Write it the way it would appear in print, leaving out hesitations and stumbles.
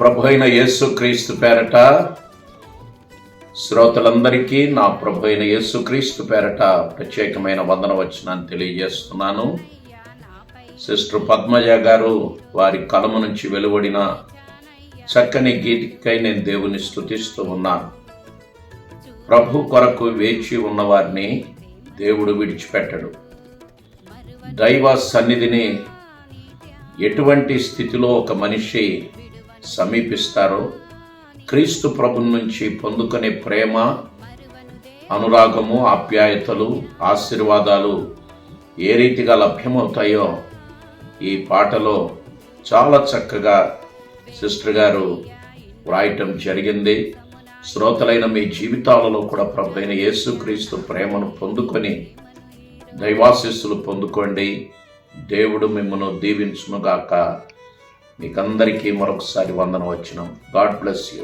ప్రభు అయిన యేసుక్రీస్తు పేరట శ్రోతలందరికీ నా ప్రభు అయిన యేసుక్రీస్తు పేరట ప్రత్యేకమైన వందనవచనాన్ని తెలియజేస్తున్నాను. సిస్టర్ పద్మజ గారు వారి కలము నుంచి వెలువడిన చక్కని గీతికై నేను దేవుని స్తుతిస్తూ ఉన్నాను. ప్రభు కొరకు వేచి ఉన్నవారిని దేవుడు విడిచిపెట్టడు. దైవ సన్నిధిని ఎటువంటి స్థితిలో ఒక మనిషి సమీపిస్తారో క్రీస్తు ప్రభు నుంచి పొందుకునే ప్రేమ, అనురాగము, ఆప్యాయతలు, ఆశీర్వాదాలు ఏ రీతిగా లభ్యమవుతాయో ఈ పాటలో చాలా చక్కగా సిస్టర్ గారు వ్రాయటం జరిగింది. శ్రోతలైన మీ జీవితాలలో కూడా ప్రభు అయిన యేసుక్రీస్తు ప్రేమను పొందుకొని దైవాశీస్సులు పొందుకోండి. దేవుడు మిమ్మల్ని దీవించునుగాక. మీకందరికీ మరొకసారి వందనవచనం. God bless you.